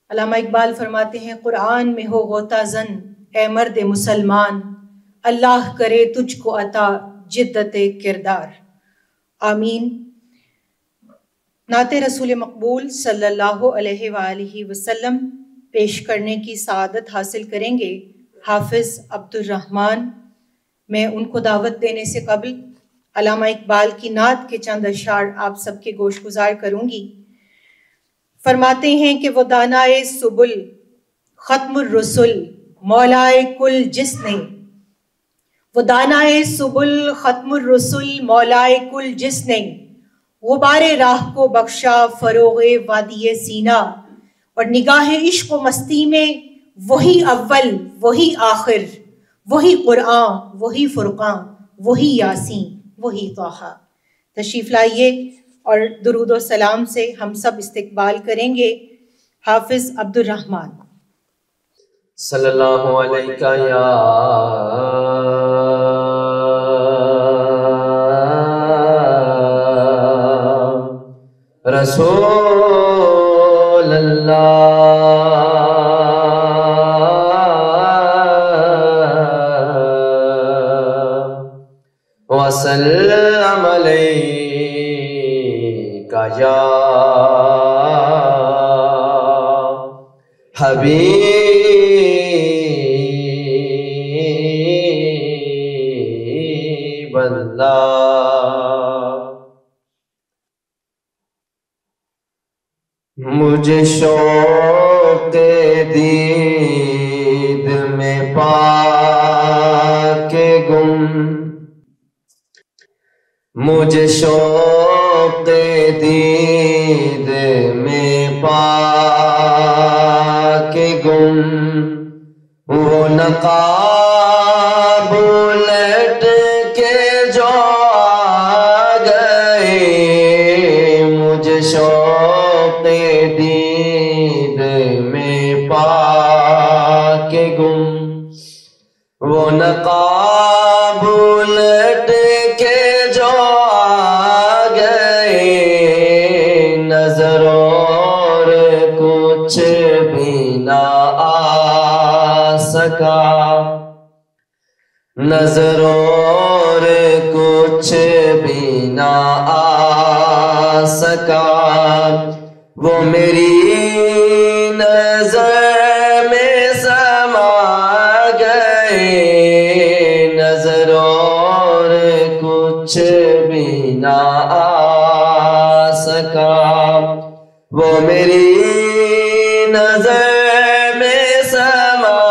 علامہ اقبال فرماتے ہیں قرآن میں ہو غوطہ زن اے مرد مسلمان، اللہ کرے تجھ کو عطا جدت کردار۔ آمین۔ نعت رسول مقبول صلی اللہ علیہ وآلہ وسلم پیش کرنے کی سعادت حاصل کریں گے حافظ عبد الرحمن۔ میں ان کو دعوت دینے سے قبل علامہ اقبال کی نعت کے چند اشعار آپ سب کے گوش گزار کروں گی۔ فرماتے ہیں کہ وہ دانائے سبل ختم الرسل مولائے کل جس نے، وہ دانائے سبل ختم الرسل مولائے کل جس نے، غبار راہ کو بخشا فروغ وادی سینا، اور نگاہ عشق و مستی میں وہی اول وہی آخر، وہی قرآن وہی فرقان وہی یاسین وہی طٰہٰ۔ تشریف لائیے اور درود و سلام سے ہم سب استقبال کریں گے حافظ عبد الرحمن۔ صلی اللہ علیہ یا رسول اللہ، وسلم علیک یا حبیب اللہ۔ مجھے شوق دید میں پا کے گم، مجھے شوق دید میں پا کے گم، وہ نقاب الٹ کے جو آ گئے، مجھے شوق دید میں پا کے گم، وہ نقاب الٹ کے جو آ گئے، نظر اور کچھ بھی نہ آ سکا، نظر اور کچھ بھی نہ آ سکا، وہ میری نظر میں سما گئے، نظر اور کچھ بھی نہ آ سکا، وہ میری نظر میں سما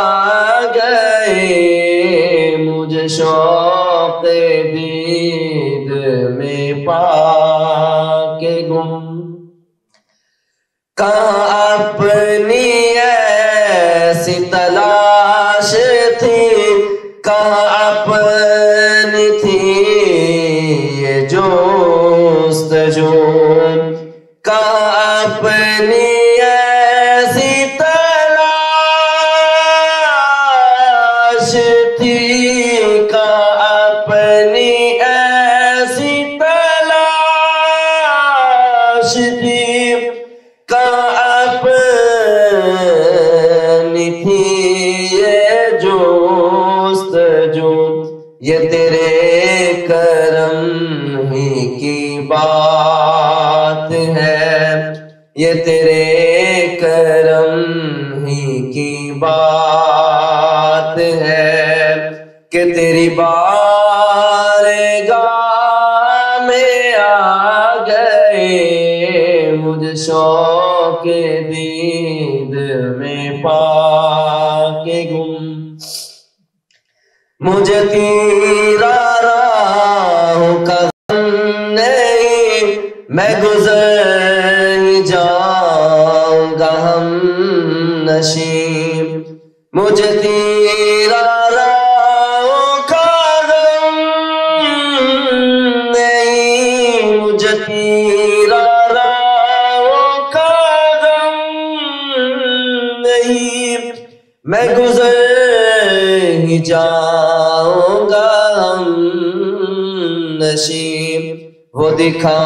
گئے، مجھے شوق دید میں پا کے گم، کہاں اپنی ایسی تلاش تھی، کہاں اپنی تھی یہ جستجو، کہاں اپنی ایسی تلاش تھی، کہاں اپنی ایسی تلاش تھی، کہاں اپنی تھی یہ جستجو، یہ تیرے کرم ہی کی بات ہے، یہ تیرے کرم ہی کی بات ہے، کہ تیری بارگاہ میں آ گئے، مجھے شوق دید میں پا کے گم، مجھے تیرا راہ کا غم نہیں، میں گزر جاؤں گا ہم نشین، مجھے تیرا راہ کا غم نہیں، مجھے تیرا راہ کا غم نہیں، میں گزر ہی جاؤں گا ہم نشین، وہ دکھا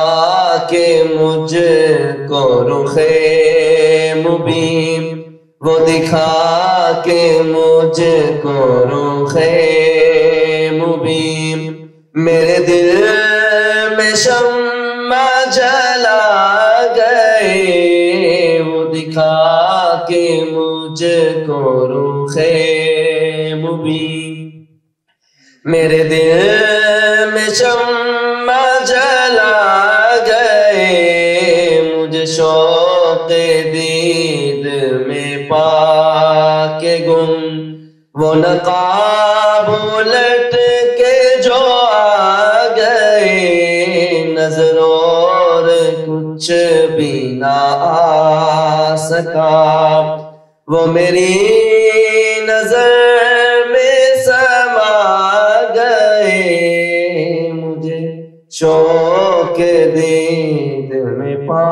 کے مجھ کو رخ مبین، وہ دکھا کے مجھ کو رخ مبین، میرے دل میں شمع جلا گئے، وہ دکھا کے مجھ کو رخ مبین، میرے دل میں شمع جلا گئے، مجھے شوق دید میں پا کے گم، وہ نقاب الٹ کے جو آ گئے، نظر اور کچھ بھی نہ آ سکا، وہ میری نظر میں سما گئے، مجھے شوق دید میں پا